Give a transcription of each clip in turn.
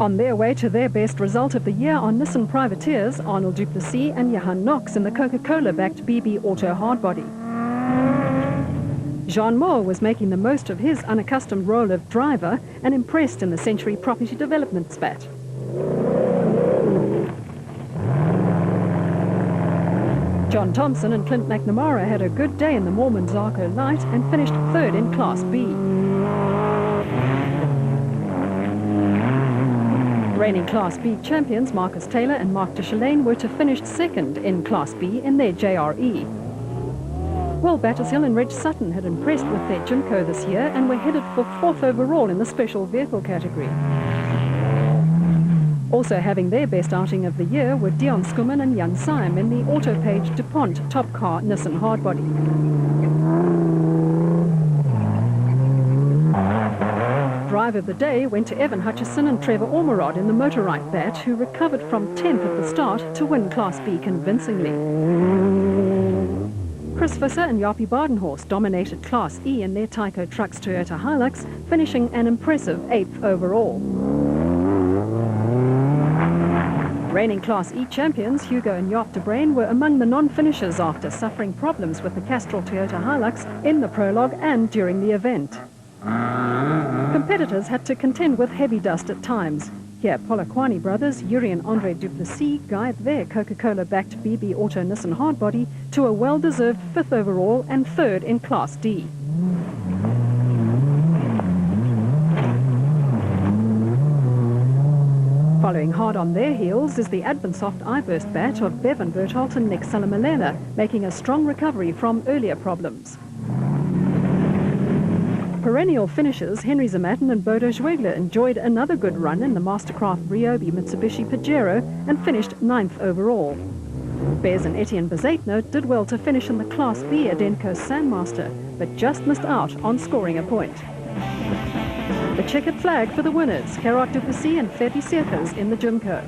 On their way to their best result of the year are Nissan privateers Arnold du Plessis and Johan Knox in the Coca-Cola-backed BB Auto hardbody. Jean Moore was making the most of his unaccustomed role of driver and impressed in the Century Property Development spat. John Thompson and Clint McNamara had a good day in the Mormon Zarko Light and finished third in Class B. Reigning Class B champions Marcus Taylor and Mark de Chalane were to finish second in Class B in their JRE. Will Battershill and Reg Sutton had impressed with their Jimco this year and were headed for fourth overall in the special vehicle category. Also having their best outing of the year were Dion Skuman and Jan Syme in the Autopage DuPont Top Car Nissan hardbody. Drive of the day went to Evan Hutchison and Trevor Ormerod in the Motorite bat, who recovered from 10th at the start to win Class B convincingly. Chris Visser and Jaapie Badenhorst dominated Class E in their Tyco Trucks Toyota Hilux, finishing an impressive 8th overall. Reigning Class E champions Hugo and Jaap de Bruyn were among the non-finishers after suffering problems with the Castrol Toyota Hilux in the prologue and during the event. Competitors had to contend with heavy dust at times. Here, Polokwane brothers Yuri and Andre du Plessis guide their Coca-Cola-backed BB Auto Nissan hardbody to a well-deserved 5th overall and 3rd in Class D. Following hard on their heels is the Advansoft iBurst bat of Bevan Berthold and Nick Salamalela, making a strong recovery from earlier problems. Perennial finishers Henry Zamatin and Bodo Schwegler enjoyed another good run in the Mastercraft Ryobi Mitsubishi Pajero and finished 9th overall. Bez and Etienne Bezetno did well to finish in the Class B Adenco Sandmaster, but just missed out on scoring a point. The checkered flag for the winners, Gerard du Plessis and Ferdi Seekers in the Jimco.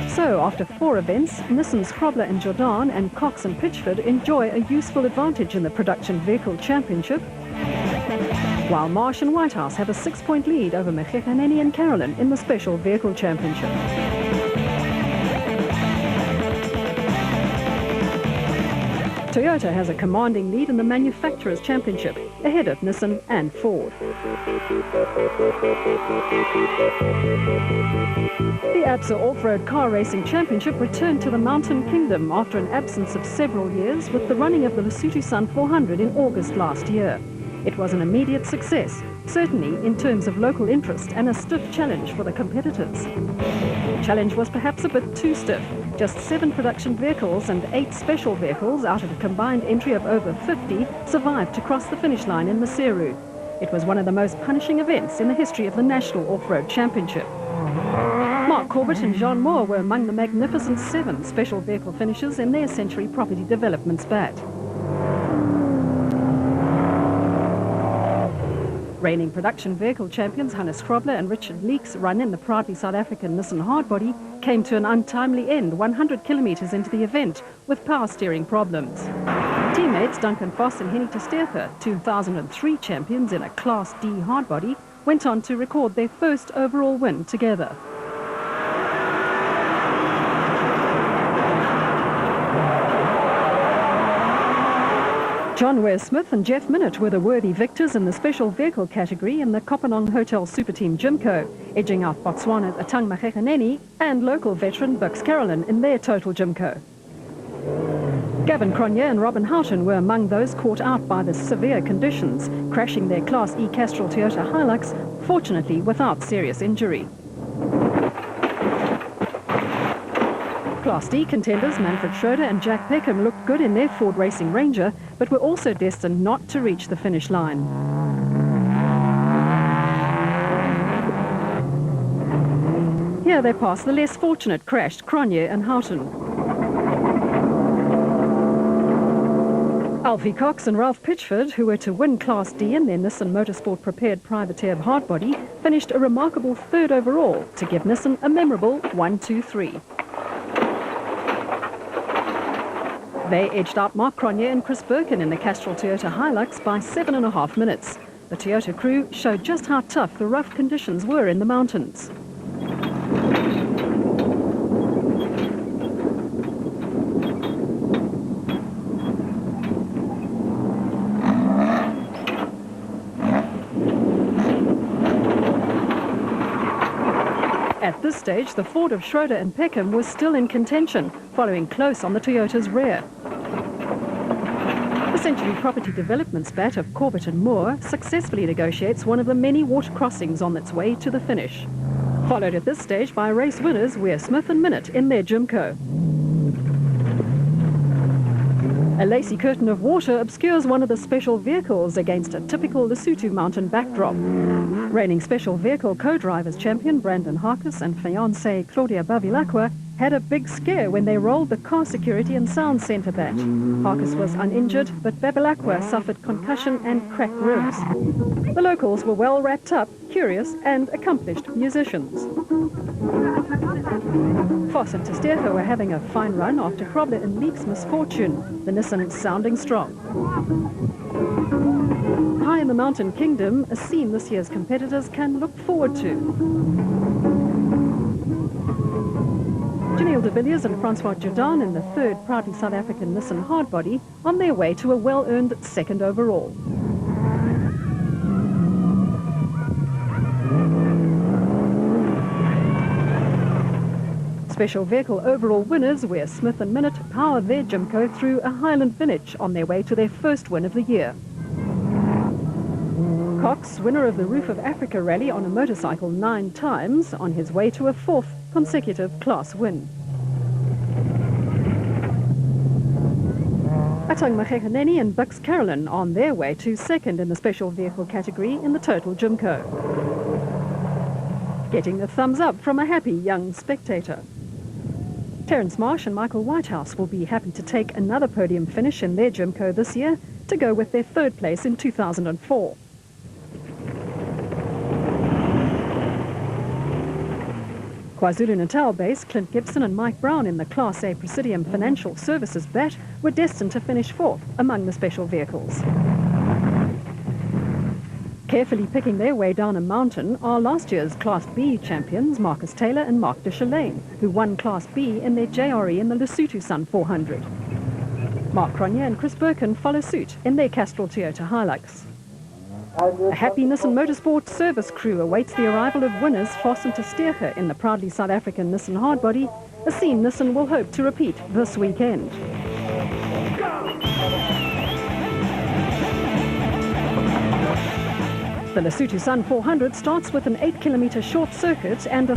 So, after 4 events, Nissan's Krobler and Jordan and Cox and Pitchford enjoy a useful advantage in the Production Vehicle Championship, while Marsh and Whitehouse have a 6-point lead over Mekhekaneni and Carolyn in the Special Vehicle Championship. Toyota has a commanding lead in the Manufacturers' Championship, ahead of Nissan and Ford. The ABSA Off-Road Car Racing Championship returned to the Mountain Kingdom after an absence of several years with the running of the Lesotho Sun 400 in August last year. It was an immediate success, certainly in terms of local interest and a stiff challenge for the competitors. The challenge was perhaps a bit too stiff. Just 7 production vehicles and 8 special vehicles out of a combined entry of over 50 survived to cross the finish line in Maseru. It was one of the most punishing events in the history of the National Off-Road Championship. Mark Corbett and Jean Moore were among the magnificent 7 special vehicle finishers in their Century Property Development spat. Reigning production vehicle champions Hannes Krobler and Richard Leek's run in the proudly South African Nissan hardbody came to an untimely end 100 kilometres into the event with power steering problems. Teammates Duncan Foss and Henny Testertha, 2003 champions in a Class D hardbody, went on to record their first overall win together. John Ware-Smith and Jeff Minnett were the worthy victors in the special vehicle category in the Kopanong Hotel Super Team Jimco, edging out Botswana's Atang Mekhekaneni and local veteran Bux Carolyn in their total Jimco. Gavin Cronje and Robin Houghton were among those caught out by the severe conditions, crashing their Class E Castrol Toyota Hilux, fortunately without serious injury. Class D contenders Manfred Schroeder and Jack Peckham looked good in their Ford Racing Ranger, but were also destined not to reach the finish line. Here they passed the less fortunate crashed Cronje and Houghton. Alfie Cox and Ralph Pitchford, who were to win Class D in their Nissan Motorsport Prepared Privateer hardbody, finished a remarkable 3rd overall to give Nissan a memorable 1-2-3. They edged out Mark Cronje and Chris Birkin in the Castrol Toyota Hilux by 7.5 minutes. The Toyota crew showed just how tough the rough conditions were in the mountains. At this stage, the Ford of Schroeder and Peckham was still in contention, following close on the Toyota's rear. The Century Property Development's bat of Corbett and Moore successfully negotiates one of the many water crossings on its way to the finish. Followed at this stage by race winners Weir Smith and Minute in their Jimco. A lacy curtain of water obscures one of the special vehicles against a typical Lesotho mountain backdrop. Reigning special vehicle co-drivers champion Brandon Harkis and fiancée Claudia Bavilacqua had a big scare when they rolled the car security and sound centre bat. Harkis was uninjured, but Bavilacqua suffered concussion and cracked ribs. The locals were well wrapped up, curious and accomplished musicians. Voss and Testerge were having a fine run after Krobler and Leek's misfortune, the Nissan sounding strong. High in the Mountain Kingdom, a scene this year's competitors can look forward to. Janelle de Villiers and Francois Jordan in the third proudly South African Nissan hardbody on their way to a well-earned second overall. Special vehicle overall winners Weir Smith and Minute power their Jimco through a highland village on their way to their first win of the year. Cox, winner of the Roof of Africa rally on a motorcycle 9 times, on his way to a 4th consecutive class win. Atang Mageganeni and Bux Carolyn on their way to second in the special vehicle category in the total Jimco. Getting the thumbs up from a happy young spectator. Terence Marsh and Michael Whitehouse will be happy to take another podium finish in their Jimco this year to go with their 3rd place in 2004. KwaZulu-Natal base Clint Gibson and Mike Brown in the Class A Presidium Financial Services bat were destined to finish 4th among the special vehicles. Carefully picking their way down a mountain are last year's Class B champions Marcus Taylor and Mark de Chalane, who won Class B in their JRE in the Lesotho Sun 400. Mark Cronje and Chris Birkin follow suit in their Castrol Toyota Hilux. A happy Nissan Motorsport service crew awaits the arrival of winners Voss and Testerge in the proudly South African Nissan hardbody, a scene Nissan will hope to repeat this weekend. The Lesotho Sun 400 starts with an 8-kilometre short circuit and a